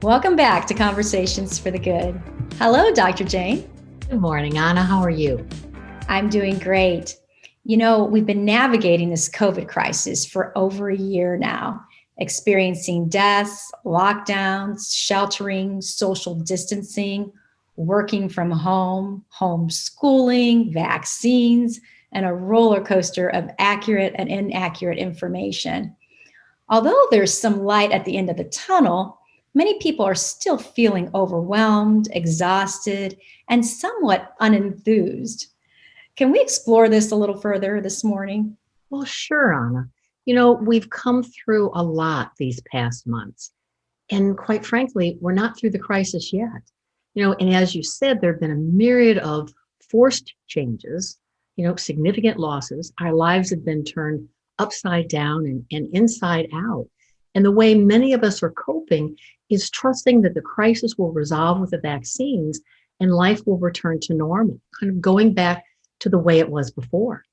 Welcome back to Conversations for the Good. Hello, Dr. Jane. Good morning, Anna. How are you? I'm doing great. We've been navigating this COVID crisis for over a year now, experiencing deaths, lockdowns, sheltering, social distancing, working from home, homeschooling, vaccines, and a roller coaster of accurate and inaccurate information. Although there's some light at the end of the tunnel, many people are still feeling overwhelmed, exhausted, and somewhat unenthused. Can we explore this a little further this morning? Well, sure, Anna. We've come through a lot these past months. And quite frankly, we're not through the crisis yet. And as you said, there have been a myriad of forced changes, significant losses. Our lives have been turned upside down and inside out. And the way many of us are coping is trusting that the crisis will resolve with the vaccines and life will return to normal, kind of going back to the way it was before.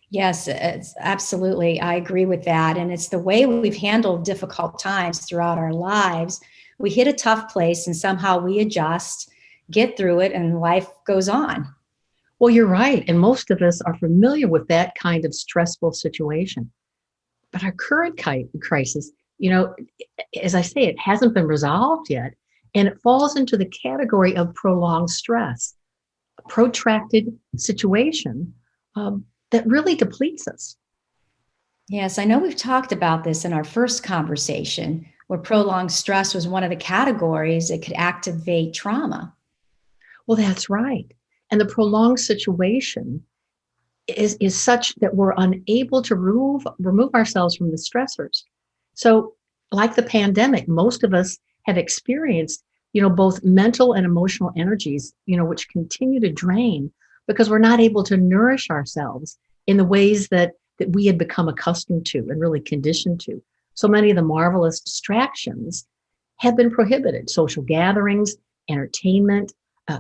Yes, it's absolutely. I agree with that. And it's the way we've handled difficult times throughout our lives. We hit a tough place and somehow we adjust, get through it, and life goes on. Well, you're right. And most of us are familiar with that kind of stressful situation. But our current crisis, as I say, it hasn't been resolved yet. And it falls into the category of prolonged stress, a protracted situation that really depletes us. Yes, I know we've talked about this in our first conversation, where prolonged stress was one of the categories that could activate trauma. Well, that's right. And the prolonged situation is such that we're unable to remove ourselves from the stressors. So, like the pandemic, most of us have experienced, both mental and emotional energies, which continue to drain because we're not able to nourish ourselves in the ways that we had become accustomed to and really conditioned to. So many of the marvelous distractions have been prohibited. Social gatherings, entertainment,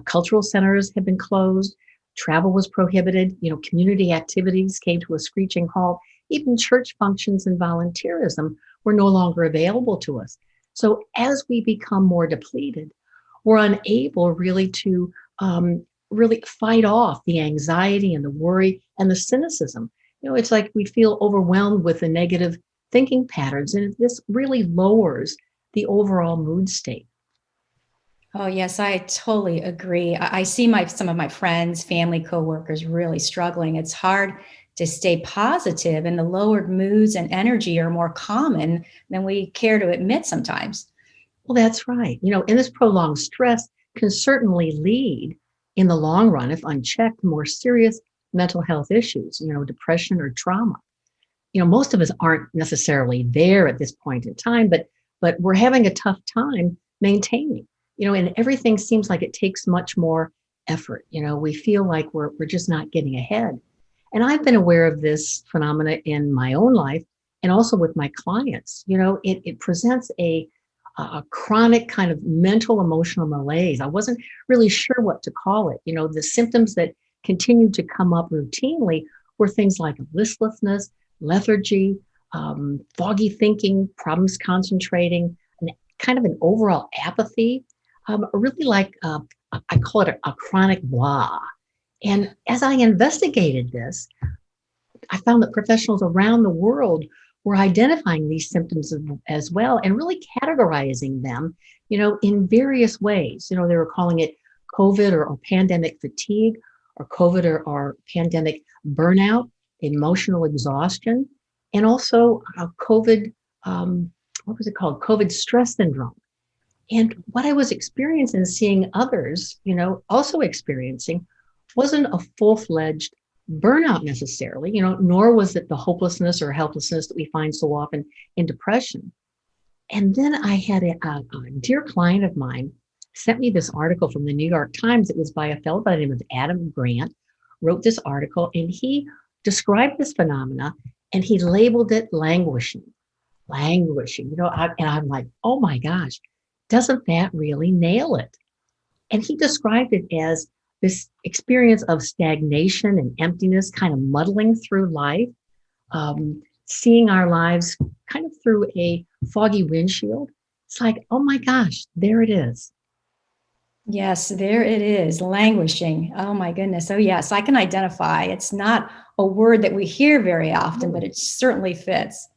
cultural centers have been closed. Travel was prohibited. Community activities came to a screeching halt. Even church functions and volunteerism were no longer available to us. So as we become more depleted, we're unable really to really fight off the anxiety and the worry and the cynicism. It's like we feel overwhelmed with the negative thinking patterns, and this really lowers the overall mood state. Oh, yes, I totally agree. I see some of my friends, family, coworkers really struggling. It's hard to stay positive, and the lowered moods and energy are more common than we care to admit sometimes. Well, that's right. And this prolonged stress can certainly lead in the long run, if unchecked, more serious mental health issues, depression or trauma. Most of us aren't necessarily there at this point in time, but we're having a tough time maintaining, and everything seems like it takes much more effort. We feel like we're just not getting ahead. And I've been aware of this phenomena in my own life and also with my clients. It presents a chronic kind of mental emotional malaise. I wasn't really sure what to call it. The symptoms that continued to come up routinely were things like listlessness, lethargy, foggy thinking, problems concentrating, and kind of an overall apathy, really like I call it a chronic blah. And as I investigated this, I found that professionals around the world were identifying these symptoms as well and really categorizing them, in various ways. They were calling it COVID or pandemic fatigue, or COVID or pandemic burnout, emotional exhaustion, and also COVID, what was it called? COVID stress syndrome. And what I was experiencing and seeing others, also experiencing wasn't a full-fledged burnout necessarily, nor was it the hopelessness or helplessness that we find so often in depression. And then I had a dear client of mine sent me this article from the New York Times. It was by a fellow by the name of Adam Grant, wrote this article, and he described this phenomena and he labeled it languishing. Languishing, and I'm like, oh my gosh, doesn't that really nail it? And he described it as this experience of stagnation and emptiness, kind of muddling through life, seeing our lives kind of through a foggy windshield. It's like, oh my gosh, there it is. Yes, there it is, languishing. Oh my goodness. Oh yes, I can identify. It's not a word that we hear very often, but Oh, it certainly fits.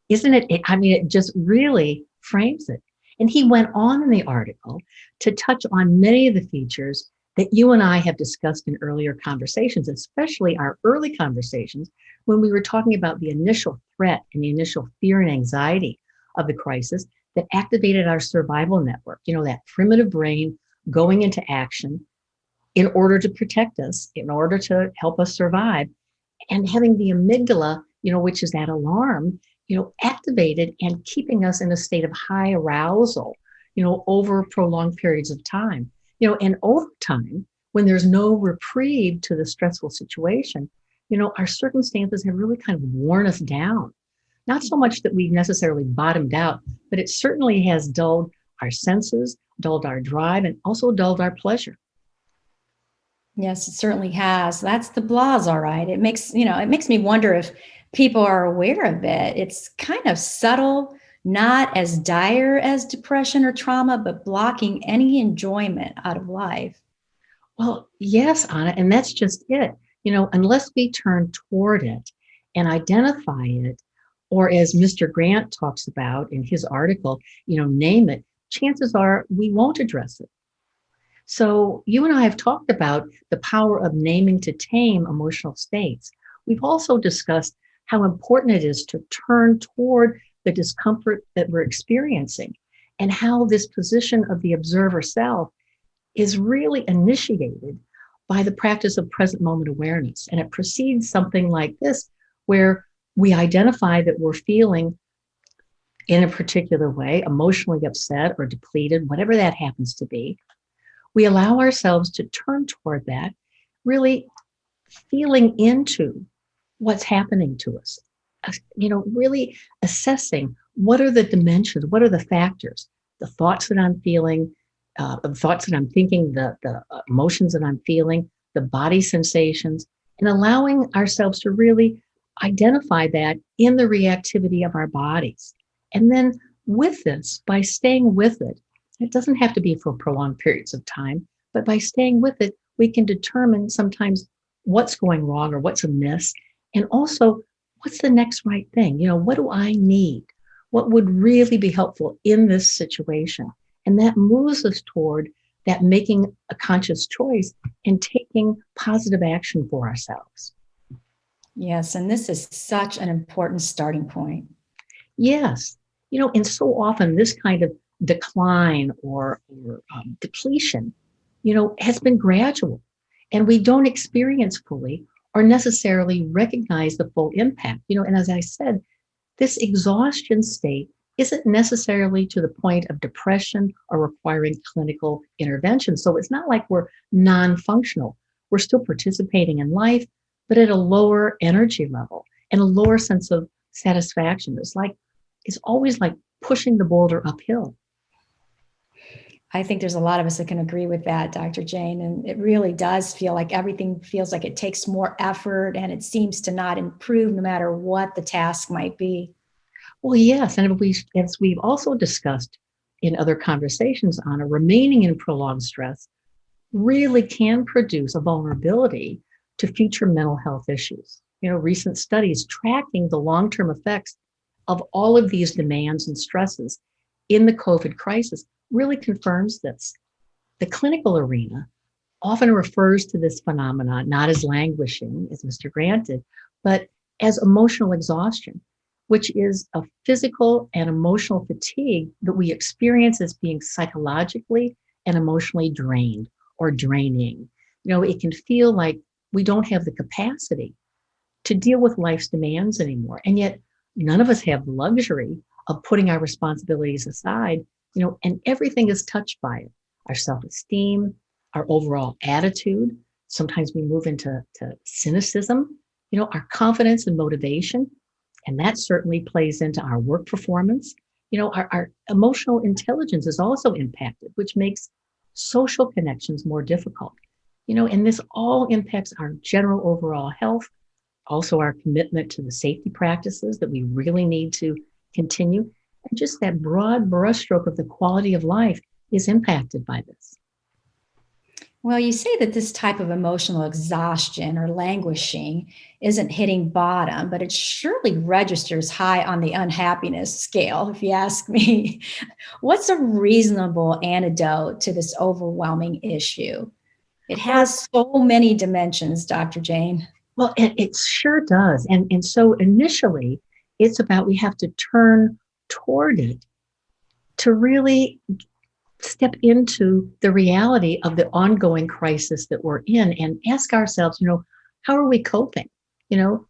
isn't it? I mean, it just really frames it. And he went on in the article to touch on many of the features that you and I have discussed in earlier conversations, especially our early conversations when we were talking about the initial threat and the initial fear and anxiety of the crisis that activated our survival network, that primitive brain going into action in order to protect us, in order to help us survive, and having the amygdala, which is that alarm, activated and keeping us in a state of high arousal, over prolonged periods of time, and over time, when there's no reprieve to the stressful situation, our circumstances have really kind of worn us down. Not so much that we've necessarily bottomed out, but it certainly has dulled our senses, dulled our drive, and also dulled our pleasure. Yes, it certainly has. That's the blahs, all right. It makes me wonder if people are aware of it. It's kind of subtle, not as dire as depression or trauma, but blocking any enjoyment out of life. Well, yes, Anna, and that's just it. Unless we turn toward it and identify it, or as Mr. Grant talks about in his article, name it, chances are we won't address it. So you and I have talked about the power of naming to tame emotional states. We've also discussed how important it is to turn toward the discomfort that we're experiencing and how this position of the observer self is really initiated by the practice of present moment awareness. And it precedes something like this, where we identify that we're feeling in a particular way, emotionally upset or depleted, whatever that happens to be. We allow ourselves to turn toward that, really feeling into what's happening to us, really assessing what are the dimensions, what are the factors, the thoughts that I'm feeling, the thoughts that I'm thinking, the emotions that I'm feeling, the body sensations, and allowing ourselves to really identify that in the reactivity of our bodies. And then with this, by staying with it, it doesn't have to be for prolonged periods of time, but by staying with it, we can determine sometimes what's going wrong or what's amiss, and also what's the next right thing. What do I need? What would really be helpful in this situation? And that moves us toward that making a conscious choice and taking positive action for ourselves. Yes, and this is such an important starting point. Yes. And so often this kind of decline or depletion, has been gradual, and we don't experience fully or necessarily recognize the full impact. And as I said, this exhaustion state isn't necessarily to the point of depression or requiring clinical intervention. So it's not like we're non-functional. We're still participating in life, but at a lower energy level and a lower sense of satisfaction. It's always like pushing the boulder uphill. I think there's a lot of us that can agree with that, Dr. Jane. And it really does feel like everything feels like it takes more effort and it seems to not improve no matter what the task might be. Well, yes, and as we've also discussed in other conversations, Anna, remaining in prolonged stress really can produce a vulnerability to future mental health issues. Recent studies tracking the long-term effects of all of these demands and stresses in the COVID crisis really confirms this. The clinical arena often refers to this phenomenon not as languishing, as Mr. Grant did, but as emotional exhaustion, which is a physical and emotional fatigue that we experience as being psychologically and emotionally drained or draining. It can feel like we don't have the capacity to deal with life's demands anymore. And yet, none of us have the luxury of putting our responsibilities aside, and everything is touched by it. Our self-esteem, our overall attitude. Sometimes we move into cynicism, our confidence and motivation. And that certainly plays into our work performance. Our emotional intelligence is also impacted, which makes social connections more difficult. And this all impacts our general overall health, also our commitment to the safety practices that we really need to continue. And just that broad brushstroke of the quality of life is impacted by this. Well, you say that this type of emotional exhaustion or languishing isn't hitting bottom, but it surely registers high on the unhappiness scale, if you ask me. What's a reasonable antidote to this overwhelming issue? It Well, has so many dimensions, Dr. Jane. it sure does. And so initially, it's about we have to turn toward it to really step into the reality of the ongoing crisis that we're in and ask ourselves, how are we coping? You know,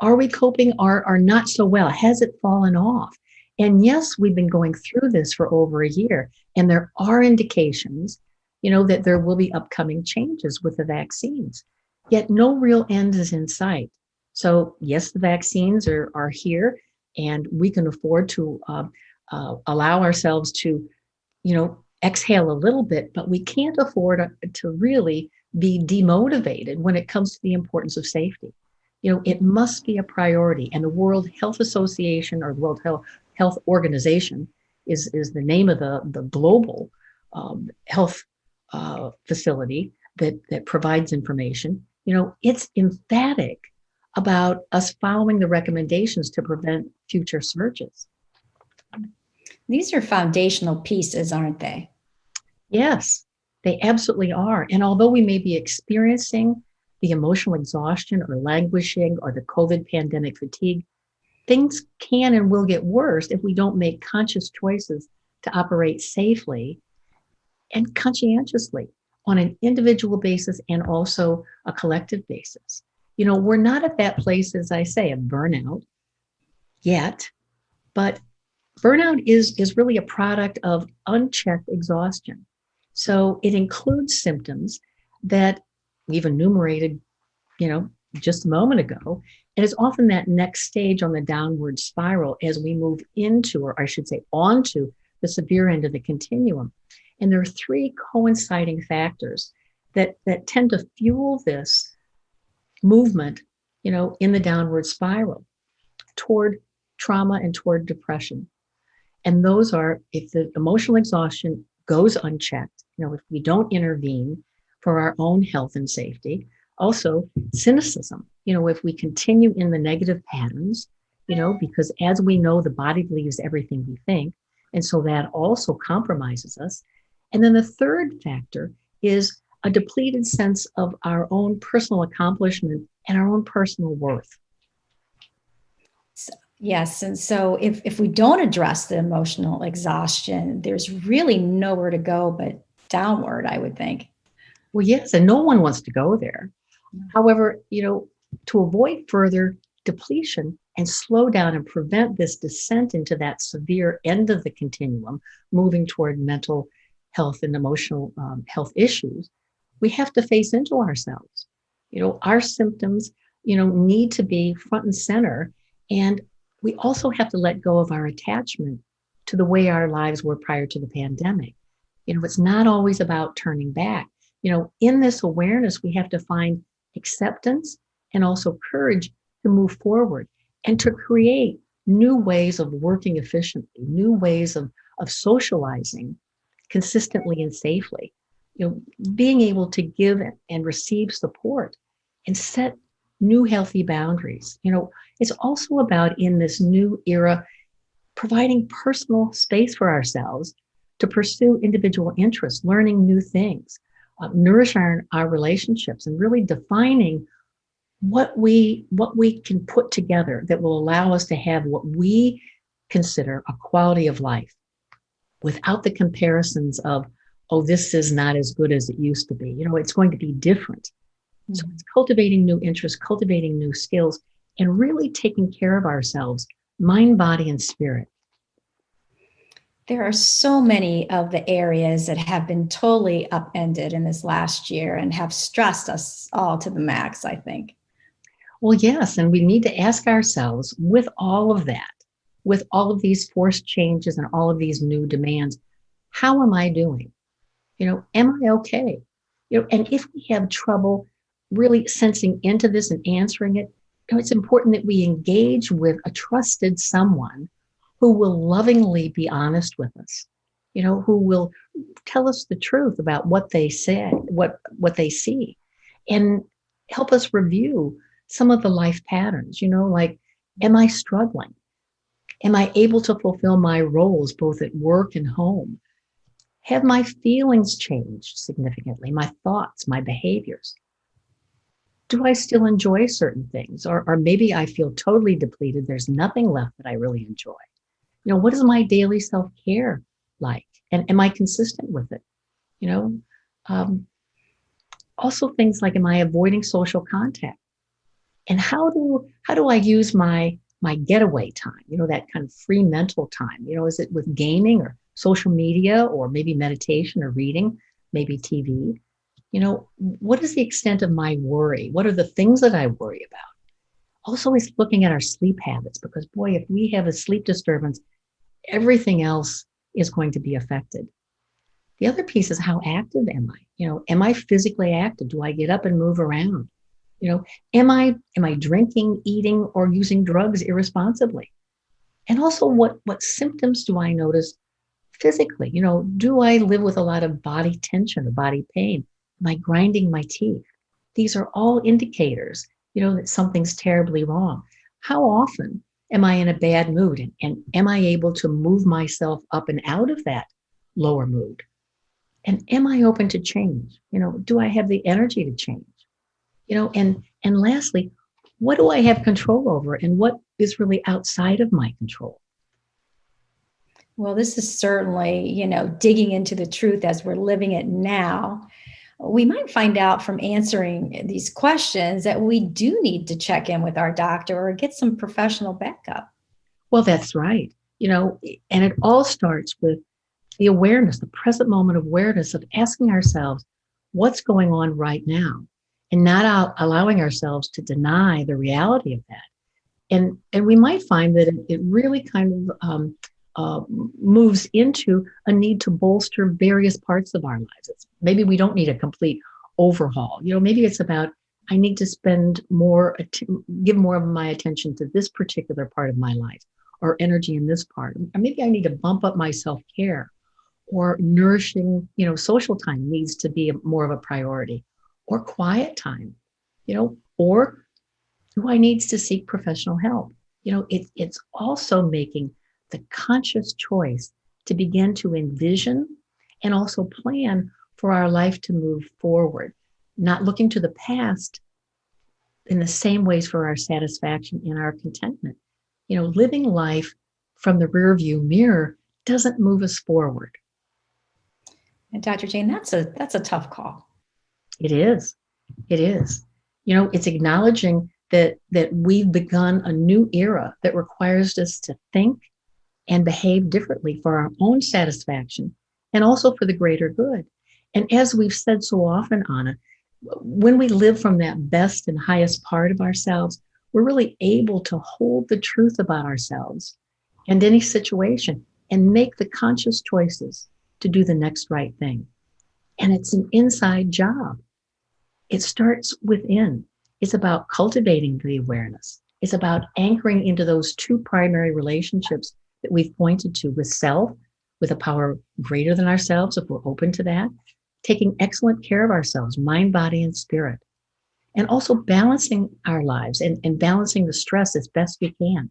are we coping or not so well? Has it fallen off? And yes, we've been going through this for over a year, and there are indications, that there will be upcoming changes with the vaccines. Yet no real end is in sight. So yes, the vaccines are here, and we can afford to allow ourselves to, exhale a little bit, but we can't afford to really be demotivated when it comes to the importance of safety. It must be a priority. And the World Health Association, or the World Health Organization is the name of the global health facility that provides information. It's emphatic about us following the recommendations to prevent future surges. These are foundational pieces, aren't they? Yes, they absolutely are. And although we may be experiencing the emotional exhaustion or languishing or the COVID pandemic fatigue, things can and will get worse if we don't make conscious choices to operate safely and conscientiously on an individual basis and also a collective basis. We're not at that place, as I say, of burnout yet, but burnout is really a product of unchecked exhaustion. So it includes symptoms that we've enumerated, just a moment ago. And it's often that next stage on the downward spiral as we move into, or I should say, onto the severe end of the continuum. And there are three coinciding factors that tend to fuel this movement, in the downward spiral toward trauma and toward depression. And those are, if the emotional exhaustion goes unchecked, if we don't intervene for our own health and safety. Also, cynicism, if we continue in the negative patterns, because as we know, the body believes everything we think. And so that also compromises us. And then the third factor is a depleted sense of our own personal accomplishment and our own personal worth. Yes. And so if we don't address the emotional exhaustion, there's really nowhere to go but downward, I would think. Well, yes, and no one wants to go there. However, to avoid further depletion and slow down and prevent this descent into that severe end of the continuum, moving toward mental health and emotional health issues, we have to face into ourselves. Our symptoms, need to be front and center. And we also have to let go of our attachment to the way our lives were prior to the pandemic. It's not always about turning back. In this awareness, we have to find acceptance and also courage to move forward and to create new ways of working efficiently, new ways of socializing consistently and safely. Being able to give and receive support and set new healthy boundaries. It's also about, in this new era, providing personal space for ourselves to pursue individual interests, learning new things, nourish our relationships, and really defining what we can put together that will allow us to have what we consider a quality of life without the comparisons of, oh, this is not as good as it used to be. It's going to be different. So it's cultivating new interests, cultivating new skills, and really taking care of ourselves, mind, body, and spirit. There are so many of the areas that have been totally upended in this last year and have stressed us all to the max, I think. Well, yes, and we need to ask ourselves, with all of that, with all of these forced changes and all of these new demands, how am I doing? Am I okay? And if we have trouble really sensing into this and answering it, it's important that we engage with a trusted someone who will lovingly be honest with us, who will tell us the truth about what they said, what they see, and help us review some of the life patterns, like, am I struggling? Am I able to fulfill my roles both at work and home? Have my feelings changed significantly? My thoughts, my behaviors? Do I still enjoy certain things? Or maybe I feel totally depleted. There's nothing left that I really enjoy. What is my daily self-care like? And am I consistent with it? You know, um, Also things like, am I avoiding social contact? And how do I use my getaway time? That kind of free mental time. Is it with gaming or social media or maybe meditation or reading, maybe TV? What is the extent of my worry? What are the things that I worry about? Also, is looking at our sleep habits, because boy, if we have a sleep disturbance, everything else is going to be affected. The other piece is, how active am I? Am I physically active? Do I get up and move around? Am I drinking, eating, or using drugs irresponsibly? And also, what symptoms do I notice physically? Do I live with a lot of body tension or body pain? Am I grinding my teeth? These are all indicators, that something's terribly wrong. How often am I in a bad mood? And am I able to move myself up and out of that lower mood? And am I open to change? Do I have the energy to change? And lastly, what do I have control over and what is really outside of my control? Well, this is certainly, digging into the truth as we're living it now. We might find out from answering these questions that we do need to check in with our doctor or get some professional backup. Well, that's right. And it all starts with the awareness, the present moment awareness of asking ourselves, what's going on right now? And not allowing ourselves to deny the reality of that. And we might find that it really kind of moves into a need to bolster various parts of our lives. Maybe we don't need a complete overhaul. Maybe it's about, I need to give more of my attention to this particular part of my life, or energy in this part. Or maybe I need to bump up my self-care, or nourishing, social time needs to be more of a priority, or quiet time, or do I need to seek professional help? It's also making the conscious choice to begin to envision and also plan for our life to move forward, not looking to the past in the same ways for our satisfaction and our contentment. Living life from the rear view mirror doesn't move us forward. And Dr. Jane, that's a tough call. It is. It is. It's acknowledging that we've begun a new era that requires us to think and behave differently for our own satisfaction and also for the greater good. And as we've said so often, Anna, when we live from that best and highest part of ourselves, we're really able to hold the truth about ourselves and any situation and make the conscious choices to do the next right thing. And it's an inside job. It starts within. It's about cultivating the awareness. It's about anchoring into those two primary relationships that we've pointed to, with self, with a power greater than ourselves, if we're open to that, taking excellent care of ourselves, mind, body, and spirit, and also balancing our lives and balancing the stress as best we can,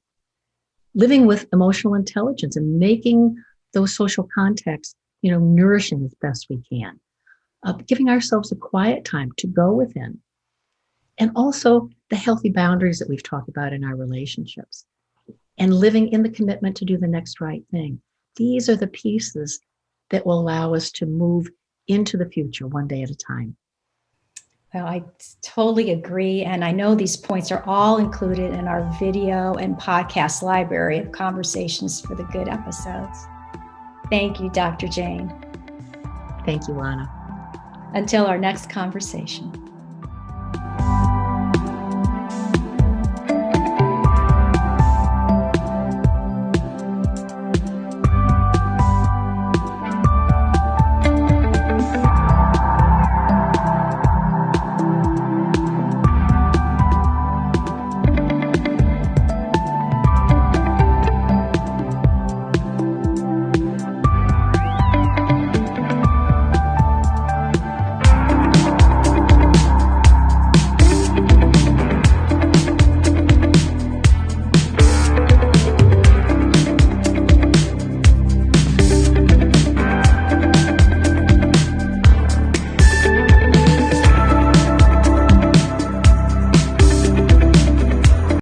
living with emotional intelligence and making those social contexts, nourishing as best we can, giving ourselves a quiet time to go within, and also the healthy boundaries that we've talked about in our relationships, and living in the commitment to do the next right thing. These are the pieces that will allow us to move into the future one day at a time. Well, I totally agree. And I know these points are all included in our video and podcast library of conversations for the good episodes. Thank you, Dr. Jane. Thank you, Anna. Until our next conversation.